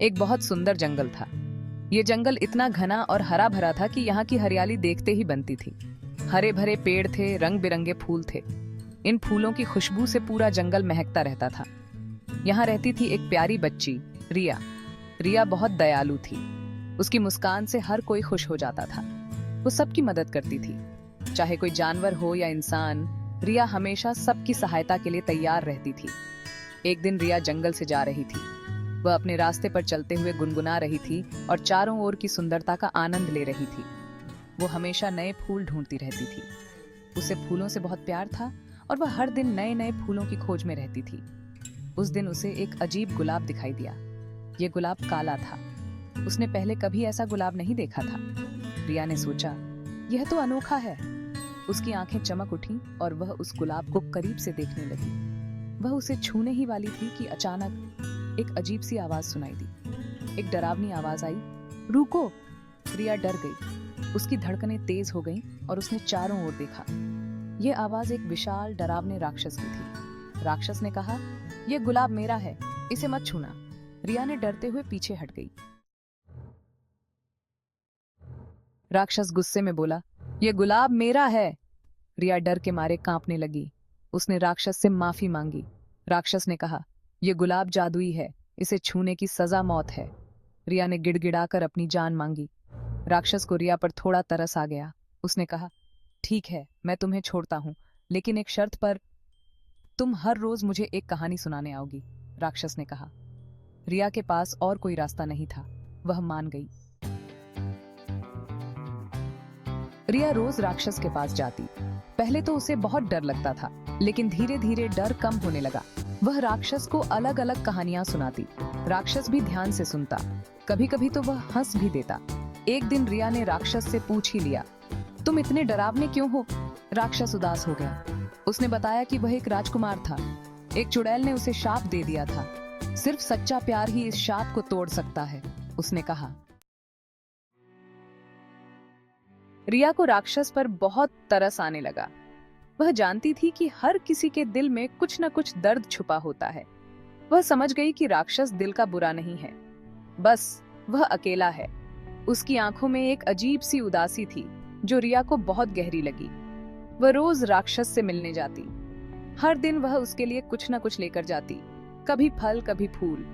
एक बहुत सुंदर जंगल था। ये जंगल इतना घना और हरा भरा था कि यहाँ की हरियाली देखते ही बनती थी। हरे भरे पेड़ थे, रंग बिरंगे फूल थे। इन फूलों की खुशबू से पूरा जंगल महकता रहता था। यहाँ रहती थी एक प्यारी बच्ची, रिया। रिया बहुत दयालु थी। उसकी मुस्कान से हर कोई खुश हो जाता था। वो सबकी मदद करती थी, चाहे कोई जानवर हो या इंसान। रिया हमेशा सबकी सहायता के लिए तैयार रहती थी। एक दिन रिया जंगल से जा रही थी। वह अपने रास्ते पर चलते हुए गुनगुना रही थी और चारों ओर की सुंदरता का आनंद ले रही थी। वो हमेशा नए फूल ढूंढती रहती थी। उसे फूलों से बहुत प्यार था और वह हर दिन नए नए फूलों की खोज में रहती थी। उस दिन उसे एक अजीब गुलाब दिखाई दिया। ये गुलाब काला था। उसने पहले कभी ऐसा गुलाब नहीं देखा था। रिया ने सोचा, यह तो अनोखा है। उसकी आंखें चमक उठीं और वह उस गुलाब को करीब से देखने लगी। वह उसे छूने ही वाली थी कि अचानक एक अजीब सी आवाज सुनाई दी। एक डरावनी आवाज आई, रुको! रिया डर गई। उसकी धड़कनें तेज हो गईं और उसने चारों ओर देखा। यह आवाज एक विशाल डरावने राक्षस की थी। राक्षस ने कहा, यह गुलाब मेरा है, इसे मत छूना। रिया ने डरते हुए पीछे हट गई। राक्षस गुस्से में बोला, यह गुलाब मेरा है। रिया डर के मारे कांपने लगी। उसने राक्षस से माफी मांगी। राक्षस ने कहा, यह गुलाब जादुई है, इसे छूने की सजा मौत है। रिया ने गिड़गिड़ाकर अपनी जान मांगी। राक्षस को रिया पर थोड़ा तरस आ गया। उसने कहा, ठीक है, मैं तुम्हें छोड़ता हूं, लेकिन एक शर्त पर। तुम हर रोज मुझे एक कहानी सुनाने आओगी, राक्षस ने कहा। रिया के पास और कोई रास्ता नहीं था। वह मान गई। रिया रोज राक्षस के पास जाती। पहले तो उसे बहुत डर लगता था, लेकिन धीरे धीरे डर कम होने लगा। वह राक्षस को अलग अलग कहानियां सुनाती। राक्षस भी ध्यान से सुनता। कभी कभी तो वह हंस भी देता। एक दिन रिया ने राक्षस से पूछ ही लिया, तुम इतने डरावने क्यों हो? राक्षस उदास हो गया। उसने बताया कि वह एक राजकुमार था। एक चुड़ैल ने उसे शाप दे दिया था। सिर्फ सच्चा प्यार ही इस शाप को तोड़ सकता है, उसने कहा। रिया को राक्षस पर बहुत तरस आने लगा। वह जानती थी कि हर किसी के दिल में कुछ न कुछ दर्द छुपा होता है। वह समझ गई कि राक्षस दिल का बुरा नहीं है, बस वह अकेला है। उसकी आंखों में एक अजीब सी उदासी थी जो रिया को बहुत गहरी लगी। वह रोज राक्षस से मिलने जाती। हर दिन वह उसके लिए कुछ न कुछ लेकर जाती, कभी फल, कभी फूल,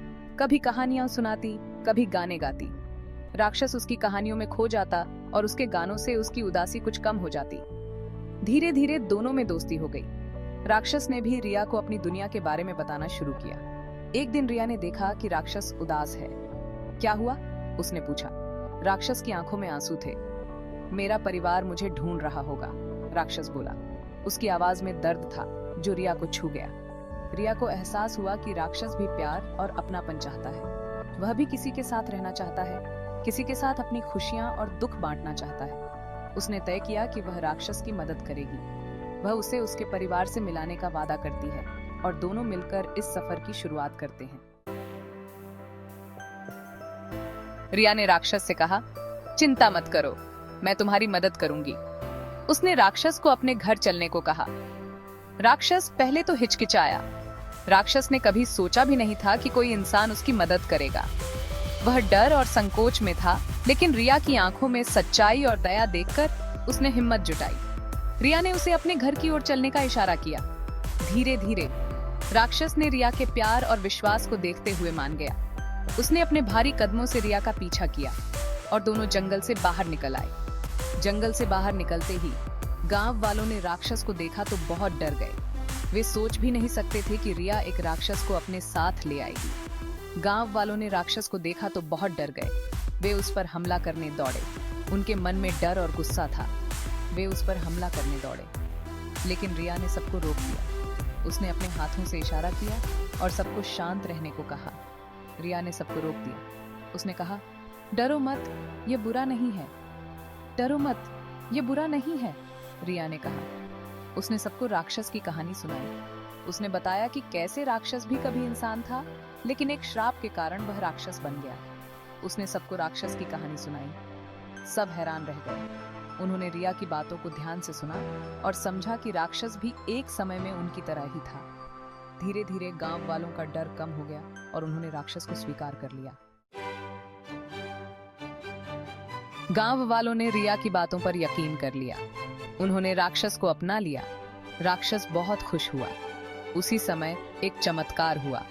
कभी कहानियां सुनाती, कभी गाने गाती। राक्षस उसकी कहानियों में खो जाता और उसके गानों से उसकी उदासी कुछ कम हो जाती। धीरे धीरे दोनों में दोस्ती हो गई। राक्षस ने भी रिया को अपनी दुनिया के बारे में बताना शुरू किया। एक दिन रिया ने देखा कि राक्षस उदास है। क्या हुआ? उसने पूछा। राक्षस की आंखों में आंसू थे। मेरा परिवार मुझे ढूंढ रहा होगा, राक्षस बोला। उसकी आवाज में दर्द था जो रिया को छू गया। रिया को एहसास हुआ कि राक्षस भी प्यार और अपनापन चाहता है। वह भी किसी के साथ रहना चाहता है, किसी के साथ अपनी खुशियां और दुख बांटना चाहता है। उसने तय किया कि वह राक्षस की मदद करेगी। वह उसे उसके परिवार से मिलाने का वादा करती है और दोनों मिलकर इस सफर की शुरुआत करते हैं। रिया ने राक्षस से कहा, चिंता मत करो, मैं तुम्हारी मदद करूंगी। उसने राक्षस को अपने घर चलने को कहा। राक्षस पहले तो हिचकिचाया। राक्षस ने कभी सोचा भी नहीं था कि कोई इंसान उसकी मदद करेगा। वह डर और संकोच में था, लेकिन रिया की आंखों में सच्चाई और दया देखकर उसने हिम्मत जुटाई। रिया ने उसे अपने घर की ओर चलने का इशारा किया। धीरे धीरे राक्षस ने रिया के प्यार और विश्वास को देखते हुए मान गया। उसने अपने भारी कदमों से रिया का पीछा किया और दोनों जंगल से बाहर निकल आए। जंगल से बाहर निकलते ही गांव वालों ने राक्षस को देखा तो बहुत डर गए। वे सोच भी नहीं सकते थे कि रिया एक राक्षस को अपने साथ ले आएगी। गांव वालों ने राक्षस को देखा तो बहुत डर गए। वे उस पर हमला करने दौड़े। उनके मन में डर और गुस्सा था। वे उस पर हमला करने दौड़े, लेकिन रिया ने सबको रोक दिया। उसने अपने हाथों से इशारा किया और सबको शांत रहने को कहा। रिया ने सबको रोक दिया। उसने कहा, डरो मत, ये बुरा नहीं है। डरो मत, ये बुरा नहीं है, रिया ने कहा। उसने सबको राक्षस की कहानी सुनाई। उसने बताया कि कैसे राक्षस भी कभी इंसान था, लेकिन एक श्राप के कारण वह राक्षस बन गया। उसने सबको राक्षस की कहानी सुनाई। सब हैरान रह गए। उन्होंने रिया की बातों को ध्यान से सुना और समझा कि राक्षस भी एक समय में उनकी तरह ही था। धीरे धीरे गांव वालों का डर कम हो गया और उन्होंने राक्षस को स्वीकार कर लिया। गांव वालों ने रिया की बातों पर यकीन कर लिया। उन्होंने राक्षस को अपना लिया। राक्षस बहुत खुश हुआ। उसी समय एक चमत्कार हुआ।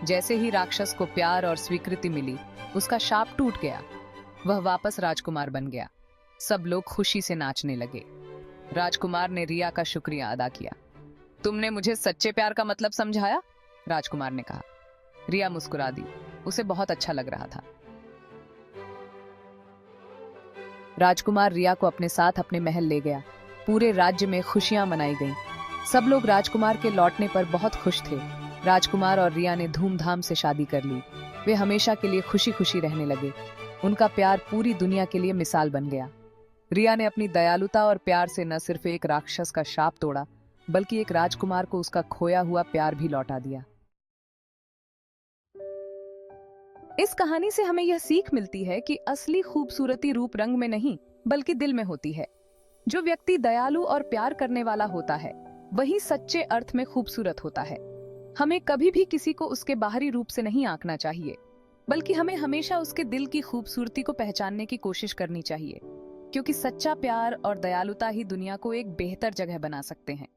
जैसे ही राक्षस को प्यार और स्वीकृति मिली, उसका शाप टूट गया। वह वापस राजकुमार बन गया। सब लोग खुशी से नाचने लगे। राजकुमार ने रिया का शुक्रिया अदा किया। तुमने मुझे सच्चे प्यार का मतलब समझाया, राजकुमार ने कहा। रिया मुस्कुरा दी। उसे बहुत अच्छा लग रहा था। राजकुमार रिया को अपने साथ अपने महल ले गया। पूरे राज्य में खुशियां मनाई गईं। सब लोग राजकुमार के लौटने पर बहुत खुश थे। राजकुमार और रिया ने धूमधाम से शादी कर ली। वे हमेशा के लिए खुशी खुशी रहने लगे। उनका प्यार पूरी दुनिया के लिए मिसाल बन गया। रिया ने अपनी दयालुता और प्यार से न सिर्फ एक राक्षस का शाप तोड़ा, बल्कि एक राजकुमार को उसका खोया हुआ प्यार भी लौटा दिया। इस कहानी से हमें यह सीख मिलती है कि असली खूबसूरती रूप रंग में नहीं, बल्कि दिल में होती है। जो व्यक्ति दयालु और प्यार करने वाला होता है, वही सच्चे अर्थ में खूबसूरत होता है। हमें कभी भी किसी को उसके बाहरी रूप से नहीं आंकना चाहिए, बल्कि हमें हमेशा उसके दिल की खूबसूरती को पहचानने की कोशिश करनी चाहिए, क्योंकि सच्चा प्यार और दयालुता ही दुनिया को एक बेहतर जगह बना सकते हैं।